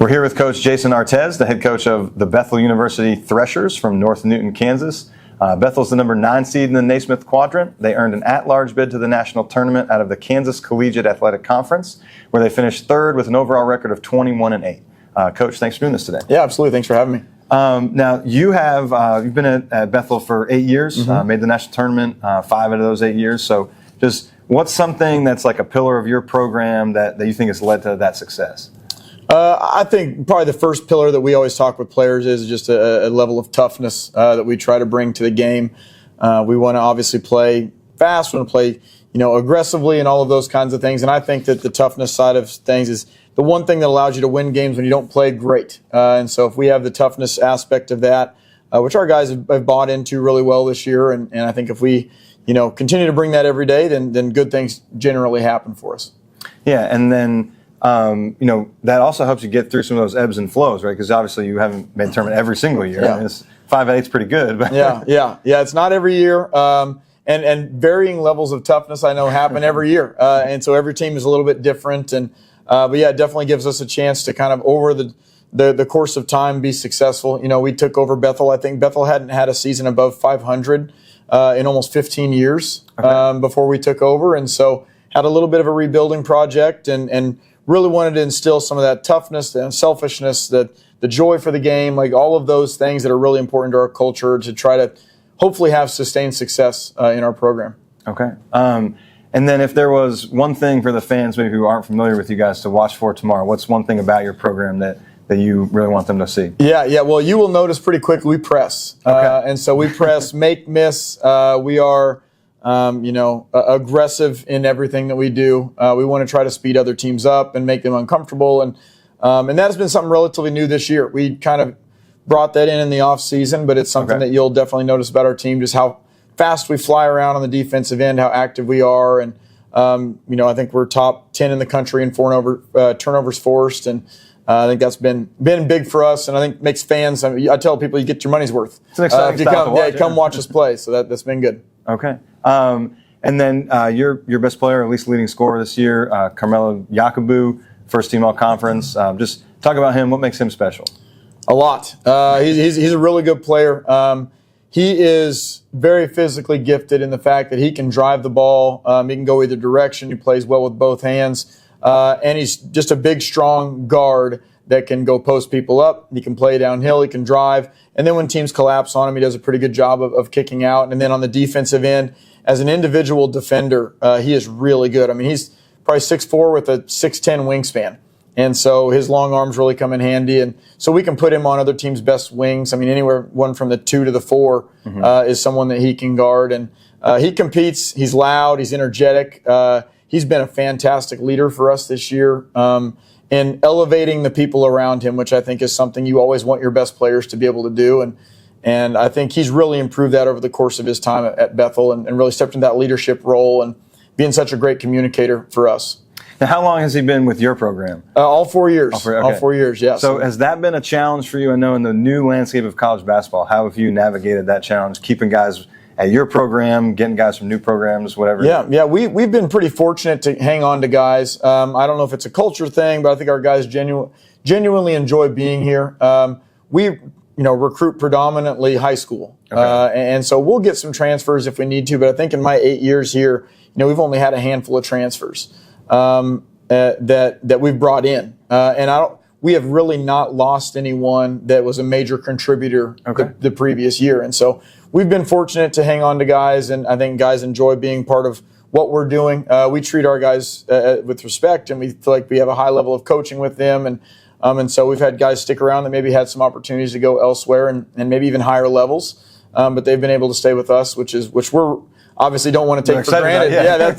We're here with Coach Jason Artaz, the head coach of the Bethel University Threshers from North Newton, Kansas. Bethel's the number 9 seed in the Naismith Quadrant. They earned an at-large bid to the national tournament out of the Kansas Collegiate Athletic Conference, where they finished 3rd with an overall record of 21-8. Coach, thanks for doing this today. Yeah, absolutely. Thanks for having me. Now, you've been at Bethel for 8 years, made the national tournament 5 out of those 8 years. So just what's something that's like a pillar of your program that you think has led to that success? I think probably the first pillar that we always talk with players is just a level of toughness that we try to bring to the game. We want to obviously play fast, we want to play aggressively and all of those kinds of things. And I think that the toughness side of things is the one thing that allows you to win games when you don't play great. And so if we have the toughness aspect of that, which our guys have bought into really well this year, and I think if we continue to bring that every day, then good things generally happen for us. Yeah, and then that also helps you get through some of those ebbs and flows, right? Because obviously you haven't made the tournament every single year. Yeah. I mean, 5 out of 8's pretty good. But Yeah. It's not every year. And varying levels of toughness I know happen every year. And so every team is a little bit different. But yeah, it definitely gives us a chance to kind of over the course of time be successful. We took over Bethel. I think Bethel hadn't had a season above 500 in almost 15 years before we took over. And so had a little bit of a rebuilding project and really wanted to instill some of that toughness, the unselfishness, the joy for the game, like all of those things that are really important to our culture to try to hopefully have sustained success in our program. Okay. And then if there was one thing for the fans maybe who aren't familiar with you guys to watch for tomorrow, what's one thing about your program that you really want them to see? Yeah. Well, you will notice pretty quickly we press. Okay. And so we press, make, miss. We are aggressive in everything that we do. We want to try to speed other teams up and make them uncomfortable. And that has been something relatively new this year. We kind of brought that in the off season, but it's something that you'll definitely notice about our team, just how fast we fly around on the defensive end, how active we are. And, I think we're top 10 in the country in turnovers forced. And I think that's been big for us, and I think makes fans. I tell people you get your money's worth. It's an exciting style to watch. Come watch us play. So that's been good. Okay. And then your best player, at least leading scorer this year, Carmelo Yakubu, first team all-conference. Just talk about him. What makes him special? A lot. He's a really good player. He is very physically gifted in the fact that he can drive the ball. He can go either direction. He plays well with both hands. And he's just a big, strong guard that can go post people up. He can play downhill. He can drive. And then when teams collapse on him, he does a pretty good job of kicking out. And then on the defensive end, as an individual defender, he is really good. I mean, he's probably 6'4" with a 6'10" wingspan. And so his long arms really come in handy. And so we can put him on other teams' best wings. I mean, anywhere one from the 2 to the 4 is someone that he can guard. And he competes. He's loud. He's energetic. He's been a fantastic leader for us this year in elevating the people around him, which I think is something you always want your best players to be able to do. And I think he's really improved that over the course of his time at Bethel and really stepped into that leadership role and being such a great communicator for us. Now, how long has he been with your program? All 4 years. All 4 years, yeah. So has that been a challenge for you? I know in the new landscape of college basketball, how have you navigated that challenge, keeping guys at your program, getting guys from new programs, whatever? Yeah. We've been pretty fortunate to hang on to guys. I don't know if it's a culture thing, but I think our guys genuinely enjoy being here. We recruit predominantly high school. And so we'll get some transfers if we need to, but I think in my 8 years here, we've only had a handful of transfers that we've brought in. And we have really not lost anyone that was a major contributor the previous year. And so we've been fortunate to hang on to guys, and I think guys enjoy being part of what we're doing. We treat our guys with respect, and we feel like we have a high level of coaching with them. And so we've had guys stick around that maybe had some opportunities to go elsewhere and maybe even higher levels. But they've been able to stay with us, which we're obviously don't want to take for granted.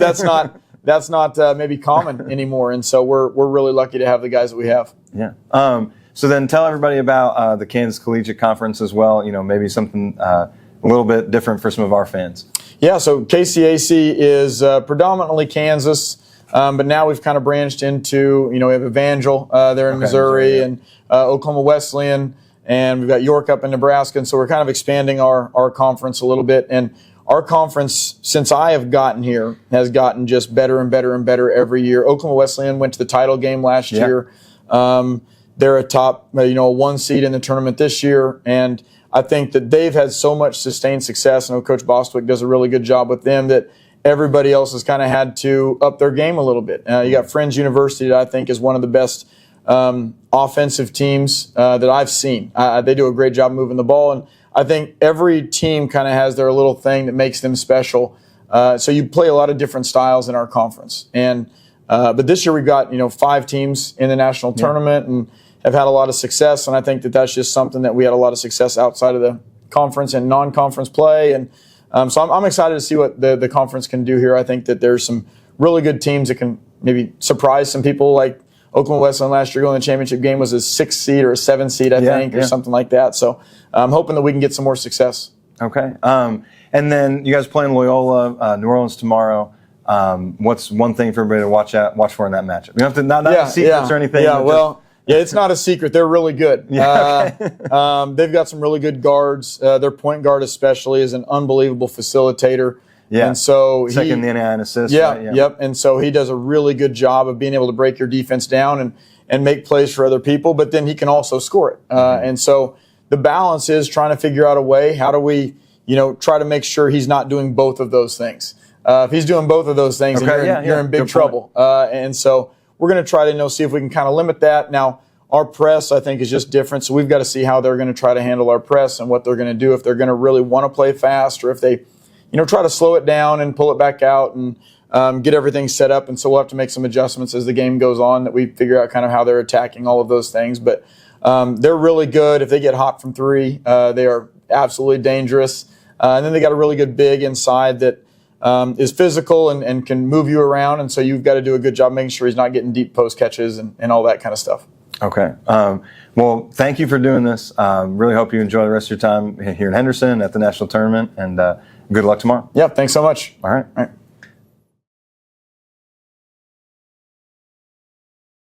That's not maybe common anymore. And so we're really lucky to have the guys that we have. Yeah. So then tell everybody about the Kansas Collegiate Conference as well. Maybe something a little bit different for some of our fans. Yeah. So KCAC is predominantly Kansas. But now we've kind of branched into, we have Evangel there in Missouri and Oklahoma Wesleyan, and we've got York up in Nebraska. And so we're kind of expanding our conference a little bit. And our conference, since I have gotten here, has gotten just better and better and better every year. Oklahoma Wesleyan went to the title game last year. they're a top, one seed in the tournament this year. And I think that they've had so much sustained success. I know Coach Bostwick does a really good job with them that everybody else has kind of had to up their game a little bit. You got Friends University that I think is one of the best offensive teams that I've seen. They do a great job moving the ball, and I think every team kind of has their little thing that makes them special. So you play a lot of different styles in our conference, and but this year we've got 5 teams in the national tournament and have had a lot of success. And I think that that's just something that we had a lot of success outside of the conference and non-conference play. And so I'm excited to see what the conference can do here. I think that there's some really good teams that can maybe surprise some people, like Oklahoma Wesleyan last year going to the championship game was a 6th seed or a 7th seed, I think, or something like that. So I'm hoping that we can get some more success. Okay. And then you guys playing Loyola, New Orleans tomorrow. What's one thing for everybody to watch for in that matchup? You don't have to not secrets or anything. Yeah, well, it's not a secret. They're really good. They've got some really good guards. Their point guard especially is an unbelievable facilitator. Yeah. And so second in the NAIA in assists. Yeah, right? Yep. And so he does a really good job of being able to break your defense down and make plays for other people, but then he can also score it. And so the balance is trying to figure out a way, how do we, try to make sure he's not doing both of those things. If he's doing both of those things, then you're in big trouble. And so we're going to try to see if we can kind of limit that. Now, our press, I think, is just different. So we've got to see how they're going to try to handle our press and what they're going to do, if they're going to really want to play fast or if they try to slow it down and pull it back out and get everything set up. And so we'll have to make some adjustments as the game goes on, that we figure out kind of how they're attacking all of those things. But they're really good. If they get hot from 3, they are absolutely dangerous. And then they got a really good big inside that is physical and can move you around. And so you've got to do a good job making sure he's not getting deep post catches and all that kind of stuff. Okay. Well, thank you for doing this. Really hope you enjoy the rest of your time here in Henderson at the national tournament, and good luck tomorrow. Yeah, thanks so much. All right.